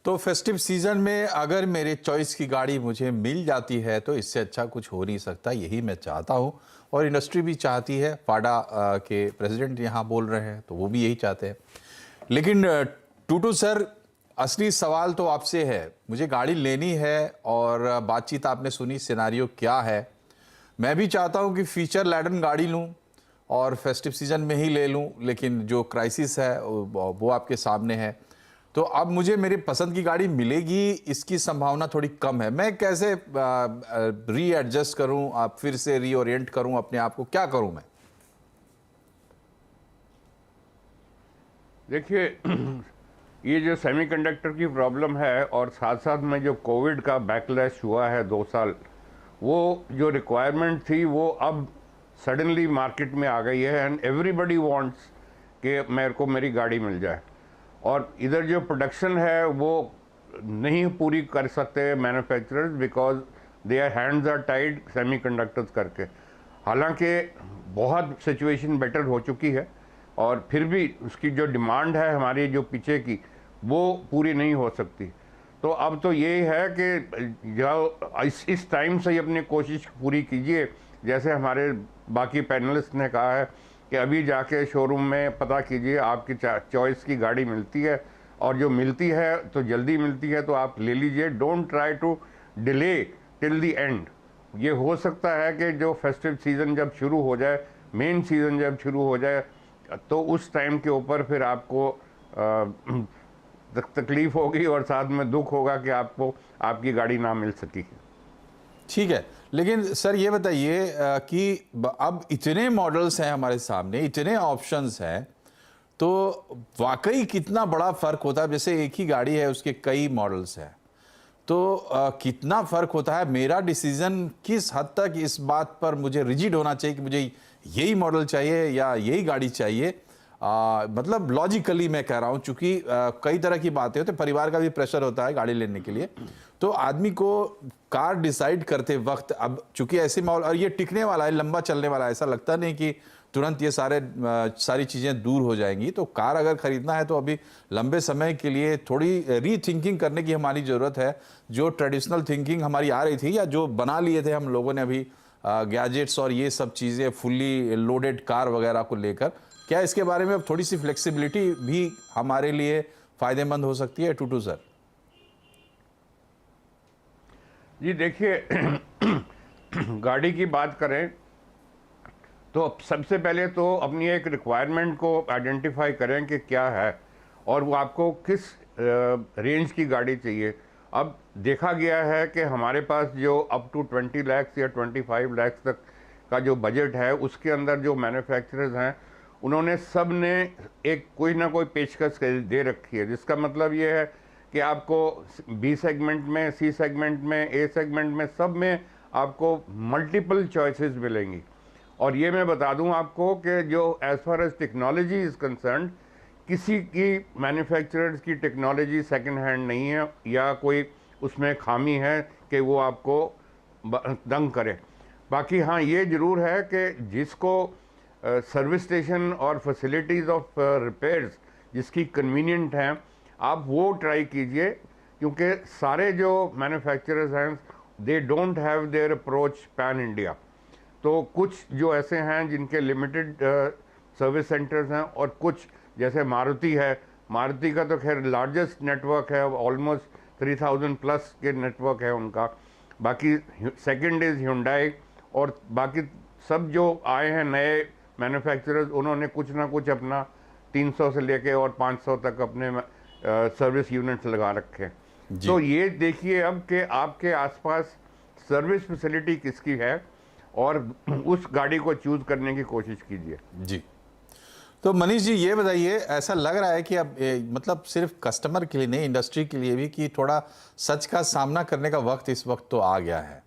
तो festive season में अगर मेरे चॉइस की गाड़ी मुझे मिल जाती है तो इससे अच्छा कुछ हो नहीं सकता, यही मैं चाहता हूँ और इंडस्ट्री भी चाहती है। फाडा के प्रेसिडेंट यहाँ बोल रहे हैं तो वो भी यही चाहते हैं। लेकिन टूटू सर, असली सवाल तो आपसे है। मुझे गाड़ी लेनी है और बातचीत आपने सुनी, सिनारियो क्या है। मैं भी चाहता हूँ कि फीचर लैडन गाड़ी लूँ और फेस्टिव सीजन में ही ले लूँ, लेकिन जो क्राइसिस है वो आपके सामने है। तो अब मुझे मेरी पसंद की गाड़ी मिलेगी, इसकी संभावना थोड़ी कम है। मैं कैसे री एडजस्ट करूं, आप फिर से रीओरिएंट करूं अपने आप को, क्या करूं मैं? देखिए ये जो सेमीकंडक्टर की प्रॉब्लम है और साथ साथ में जो कोविड का बैकलैश हुआ है 2 साल, वो जो रिक्वायरमेंट थी वो अब सडनली मार्केट में आ गई है एंड एवरीबडी वांट्स कि मेरे को मेरी गाड़ी मिल जाए। और इधर जो प्रोडक्शन है वो नहीं पूरी कर सकते manufacturers because their hands are tied semiconductors करके। हालांकि बहुत सिचुएशन बेटर हो चुकी है और फिर भी उसकी जो डिमांड है हमारी जो पीछे की वो पूरी नहीं हो सकती। तो अब तो ये है कि जो इस टाइम से ही अपनी कोशिश पूरी कीजिए। जैसे हमारे बाकी पैनलिस्ट ने कहा है कि अभी जाके शोरूम में पता कीजिए, आपकी चॉइस की गाड़ी मिलती है और जो मिलती है तो जल्दी मिलती है तो आप ले लीजिए। Don't try to delay till the end. ये हो सकता है कि जो फेस्टिव सीज़न जब शुरू हो जाए, मेन सीज़न जब शुरू हो जाए, तो उस टाइम के ऊपर फिर आपको तकलीफ होगी और साथ में दुख होगा कि आपको आपकी गाड़ी ना मिल सकी। ठीक है, लेकिन सर ये बताइए कि अब इतने मॉडल्स हैं हमारे सामने, इतने ऑप्शंस हैं, तो वाकई कितना बड़ा फर्क होता है? जैसे एक ही गाड़ी है, उसके कई मॉडल्स हैं, तो कितना फर्क होता है? मेरा डिसीजन किस हद तक इस बात पर मुझे रिजिड होना चाहिए कि मुझे यही मॉडल चाहिए या यही गाड़ी चाहिए? मतलब लॉजिकली मैं कह रहा हूं, चूंकि कई तरह की बातें होती हैं, परिवार का भी प्रेशर होता है गाड़ी लेने के लिए, तो आदमी को कार डिसाइड करते वक्त, अब चूंकि ऐसे माहौल और ये टिकने वाला है, लंबा चलने वाला है, ऐसा लगता नहीं कि तुरंत ये सारी चीज़ें दूर हो जाएंगी। तो कार अगर खरीदना है तो अभी लंबे समय के लिए थोड़ी रीथिंकिंग करने की हमारी ज़रूरत है। जो ट्रेडिशनल थिंकिंग हमारी आ रही थी या जो बना लिए थे हम लोगों ने अभी गैजेट्स और ये सब चीज़ें, फुल्ली लोडेड कार वगैरह को लेकर, क्या इसके बारे में अब थोड़ी सी फ्लेक्सिबिलिटी भी हमारे लिए फ़ायदेमंद हो सकती है टूटू सर? जी देखिए गाड़ी की बात करें तो सबसे पहले तो अपनी एक रिक्वायरमेंट को आइडेंटिफाई करें कि क्या है और वो आपको किस रेंज की गाड़ी चाहिए। अब देखा गया है कि हमारे पास जो अप टू 20 लाख या 25 लाख तक का जो बजट है, उसके अंदर जो मैन्युफैक्चरर्स हैं उन्होंने सब ने एक कोई ना कोई पेशकश दे रखी है, जिसका मतलब ये है कि आपको बी सेगमेंट में, सी सेगमेंट में, ए सेगमेंट में, सब में आपको मल्टीपल चॉइसेस मिलेंगी। और ये मैं बता दूं आपको कि जो as far as technology is concerned, किसी की मैन्युफैक्चरर्स की टेक्नोलॉजी सेकंड हैंड नहीं है या कोई उसमें खामी है कि वो आपको दंग करे। बाकी हाँ, ये ज़रूर है कि जिसको सर्विस स्टेशन और फैसिलिटीज़ ऑफ रिपेयर्स जिसकी कन्वीनियंट हैं, आप वो ट्राई कीजिए। क्योंकि सारे जो मैन्युफैक्चरर्स हैं they don't have their approach pan India. तो कुछ जो ऐसे हैं जिनके लिमिटेड सर्विस सेंटर्स हैं और कुछ जैसे मारुति है, मारुति का तो खैर लार्जेस्ट नेटवर्क है, ऑलमोस्ट 3000 प्लस के नेटवर्क है उनका। बाकी सेकंड इज़ Hyundai और बाकी सब जो आए हैं नए मैन्युफैक्चरर्स, उन्होंने कुछ ना कुछ अपना 300 से लेके और 500 तक अपने सर्विस यूनिट्स लगा रखे हैं। तो ये देखिए अब कि आपके आसपास सर्विस फैसिलिटी किसकी है और उस गाड़ी को चूज करने की कोशिश कीजिए। जी, तो मनीष जी ये बताइए, ऐसा लग रहा है कि अब मतलब सिर्फ कस्टमर के लिए नहीं, इंडस्ट्री के लिए भी, कि थोड़ा सच का सामना करने का वक्त इस वक्त तो आ गया है।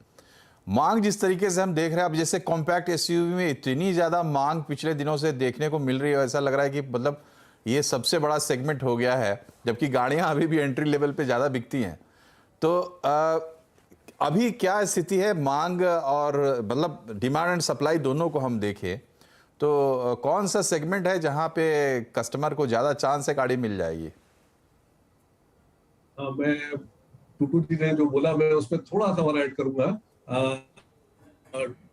मांग जिस तरीके से हम देख रहे हैं, अब जैसे कॉम्पैक्ट एसयूवी में इतनी ज़्यादा मांग पिछले दिनों से देखने को मिल रही है, ऐसा लग रहा है कि मतलब ये सबसे बड़ा सेगमेंट हो गया है, जबकि गाड़ियां अभी भी एंट्री लेवल पे ज़्यादा बिकती हैं। तो अभी क्या स्थिति है मांग और मतलब डिमांड एंड सप्लाई दोनों को हम देखें तो कौन सा सेगमेंट है जहां पे कस्टमर को ज़्यादा चांस है गाड़ी मिल जाएगी? मैं टूटू जी ने जो बोला मैं उसमें थोड़ा सा और ऐड करूंगा।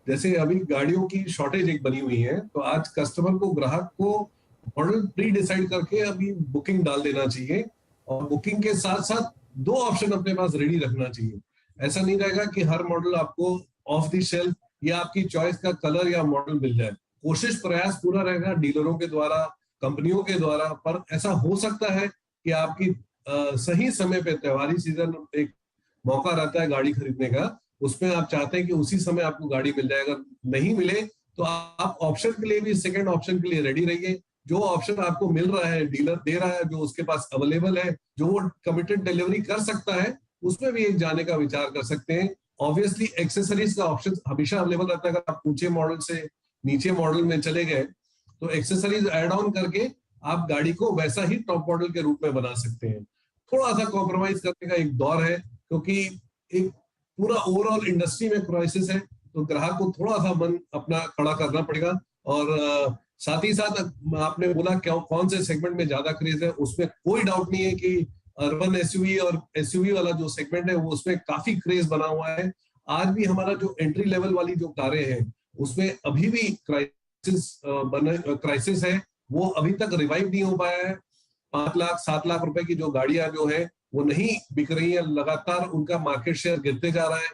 जैसे अभी गाड़ियों की शॉर्टेज एक बनी हुई है, तो आज कस्टमर को, ग्राहक को मॉडल प्री डिसाइड करके अभी बुकिंग डाल देना चाहिए, और बुकिंग के साथ साथ दो ऑप्शन अपने पास रेडी रखना चाहिए। ऐसा नहीं रहेगा कि हर मॉडल आपको ऑफ द शेल्फ या आपकी चॉइस का कलर या मॉडल मिल जाए। कोशिश प्रयास पूरा रहेगा डीलरों के द्वारा, कंपनियों के द्वारा, पर ऐसा हो सकता है कि आपकी सही समय पे, त्योहारी सीजन एक मौका रहता है गाड़ी खरीदने का, उसमें आप चाहते हैं कि उसी समय आपको गाड़ी मिल जाए। अगर नहीं मिले तो आप ऑप्शन के लिए भी, सेकंड ऑप्शन के लिए रेडी रहिए। जो ऑप्शन आपको मिल रहा है, डीलर दे रहा है, जो उसके पास अवेलेबल है, जो वो कमिटेड डिलीवरी कर सकता है, उसमें भी एक जाने का विचार कर सकते हैं। ऑब्वियसली एक्सेसरीज का ऑप्शन हमेशा अवेलेबल रहता है। अगर आप ऊंचे मॉडल से नीचे मॉडल में चले गए तो एक्सेसरीज एड ऑन करके आप गाड़ी को वैसा ही टॉप मॉडल के रूप में बना सकते हैं। थोड़ा सा कॉम्प्रोमाइज करने का एक दौर है, क्योंकि एक पूरा ओवरऑल इंडस्ट्री में क्राइसिस है, तो ग्राहक को थोड़ा सा मन अपना खड़ा करना पड़ेगा। और साथ ही साथ आपने बोला कौन से सेगमेंट में ज्यादा क्रेज है, उसमें कोई डाउट नहीं है कि अर्बन एसयूवी और एसयूवी वाला जो सेगमेंट है वो उसमें काफी क्रेज बना हुआ है। आज भी हमारा जो एंट्री लेवल वाली जो कारें हैं उसमें अभी भी क्राइसिस है, वो अभी तक रिवाइव नहीं हो पाया है। 5 लाख 7 लाख रुपए की जो गाड़ियां जो है वो नहीं बिक रही है, लगातार उनका मार्केट शेयर गिरते जा रहा है।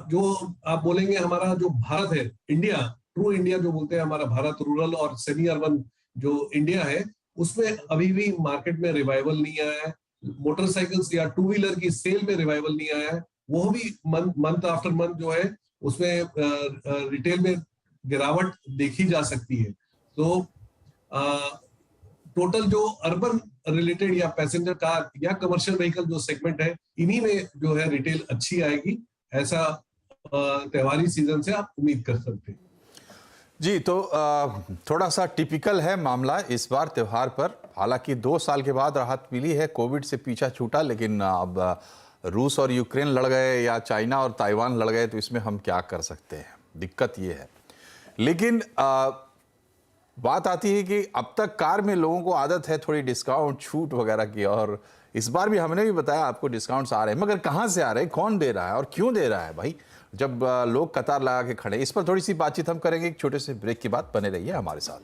जो आप बोलेंगे हमारा जो भारत है, इंडिया, ट्रू इंडिया जो बोलते हैं, हमारा भारत रूरल और सेमी अर्बन जो इंडिया है, उसमें अभी भी मार्केट में रिवाइवल नहीं आया है। मोटरसाइकिल्स या टू व्हीलर की सेल में रिवाइवल नहीं आया है। वो भी मंथ आफ्टर मंथ जो है उसमें रिटेल में गिरावट देखी जा सकती है। तो टोटल जो अर्बन रिलेटेड या पैसेंजर कार या कमर्शियल व्हीकल जो सेगमेंट है, इन्हीं में जो है रिटेल अच्छी आएगी, ऐसा त्योहारी सीजन से आप उम्मीद कर सकते हैं। जी, तो थोड़ा सा टिपिकल है मामला इस बार त्योहार पर। हालांकि 2 साल के बाद राहत मिली है, कोविड से पीछा छूटा, लेकिन अब रूस और यूक्रेन लड़ गए या चाइना और ताइवान लड़ गए, तो इसमें हम क्या कर सकते हैं, दिक्कत ये है। लेकिन बात आती है कि अब तक कार में लोगों को आदत है थोड़ी डिस्काउंट, छूट वगैरह की, और इस बार भी हमने भी बताया आपको डिस्काउंट्स आ रहे हैं, मगर कहाँ से आ रहे हैं, कौन दे रहा है और क्यों दे रहा है भाई, जब लोग कतार लगा के खड़े। इस पर थोड़ी सी बातचीत हम करेंगे एक छोटे से ब्रेक के बाद। बने रहिए हमारे साथ।